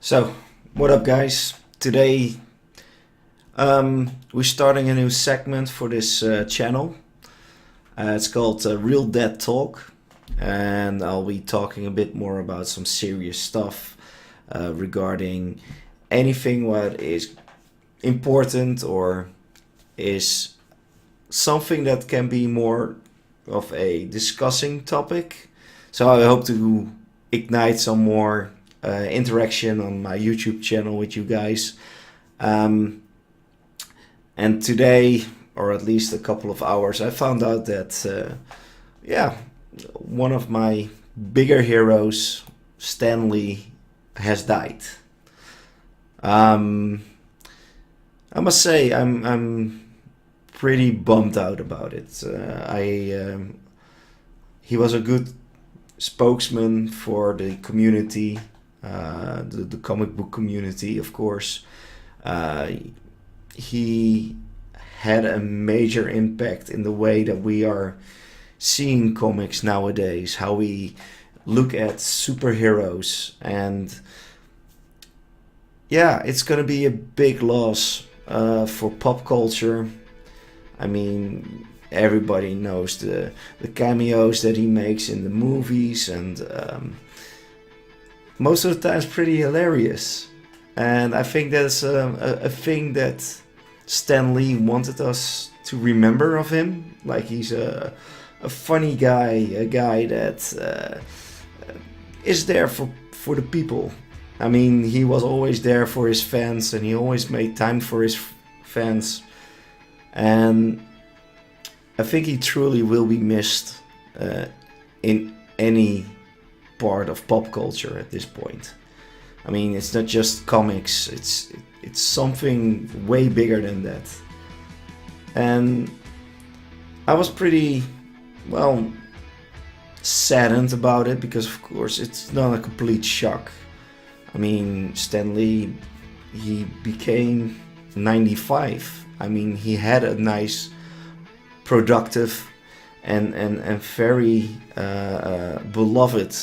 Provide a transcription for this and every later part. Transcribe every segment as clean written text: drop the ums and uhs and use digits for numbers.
So, what up, guys? Today, we're starting a new segment for this channel. It's called Real Dead Talk, and I'll be talking a bit more about some serious stuff regarding anything what is important or is something that can be more of a discussing topic. So I hope to ignite some more interaction on my YouTube channel with you guys. And today, or at least a couple of hours, I found out that, one of my bigger heroes, Stan Lee, has died. I must say, I'm pretty bummed out about it. He was a good spokesman for the community, the comic book community, of course. He had a major impact in the way that we are seeing comics nowadays, how we look at superheroes, and yeah, it's gonna be a big loss for pop culture. I mean, everybody knows the cameos that he makes in the movies, and most of the time it's pretty hilarious. And I think that's a thing that Stan Lee wanted us to remember of him. Like, he's a funny guy, a guy that is there for the people. I mean, he was always there for his fans, and he always made time for his fans. And I think he truly will be missed in any part of pop culture at this point. I mean, it's not just comics, it's something way bigger than that. And I was pretty, well, saddened about it, because of course it's not a complete shock. I mean, Stan Lee, he became 95. I mean, he had a nice, productive and very beloved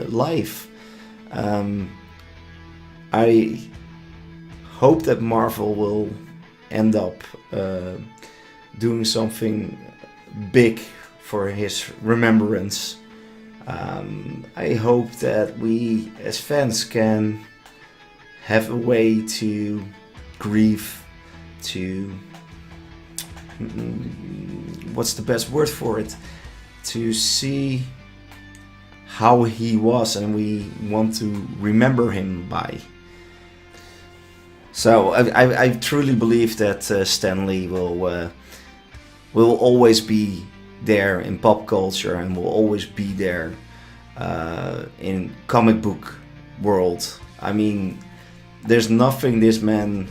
life. I hope that Marvel will end up doing something big for his remembrance. I hope that we as fans can have a way to grieve, to what's the best word for it, to see how he was, and we want to remember him by. So I truly believe that Stan Lee will always be there in pop culture, and will always be there in comic book world. I mean, there's nothing this man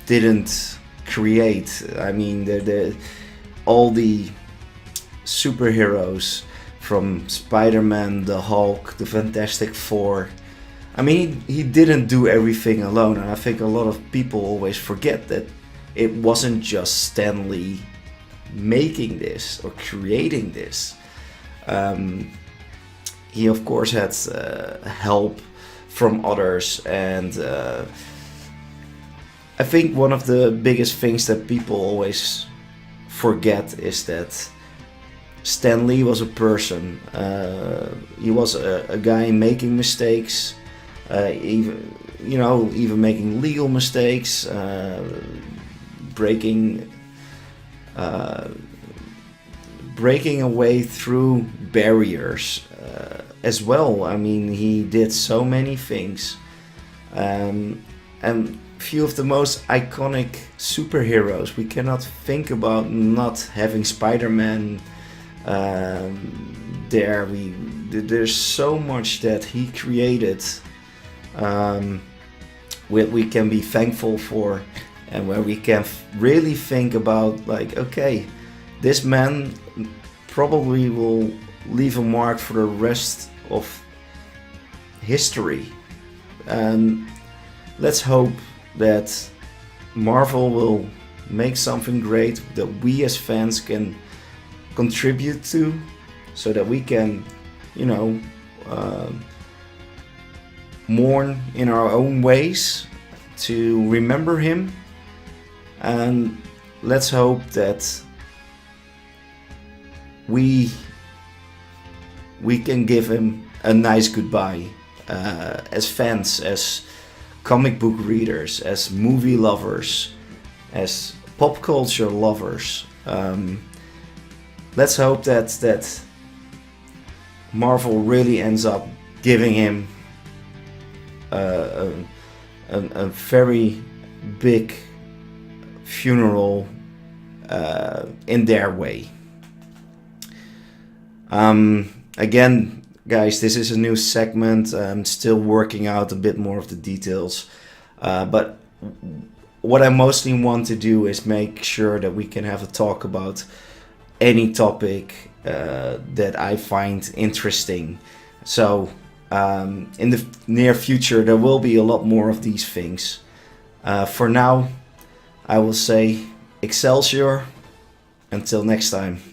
didn't create. I mean, all the superheroes, from Spider-Man, the Hulk, the Fantastic Four. I mean, he didn't do everything alone, and I think a lot of people always forget that it wasn't just Stan Lee making this or creating this. He of course had help from others, and I think one of the biggest things that people always forget is that Stan Lee was a person. He was a guy making mistakes, even making legal mistakes, breaking a way through barriers as well. I mean, he did so many things, and few of the most iconic superheroes. We cannot think about not having Spider-Man there. There's so much that he created, we can be thankful for, and where we can really think about, like, okay, this man probably will leave a mark for the rest of history. And let's hope that Marvel will make something great that we as fans can contribute to, so that we can, mourn in our own ways to remember him, and let's hope that we can give him a nice goodbye, as fans, as comic book readers, as movie lovers, as pop culture lovers. Let's hope that Marvel really ends up giving him a very big funeral in their way. Again, guys, this is a new segment. I'm still working out a bit more of the details, but what I mostly want to do is make sure that we can have a talk about any topic that I find interesting. So in the near future there will be a lot more of these things. For now, I will say Excelsior. Until next time.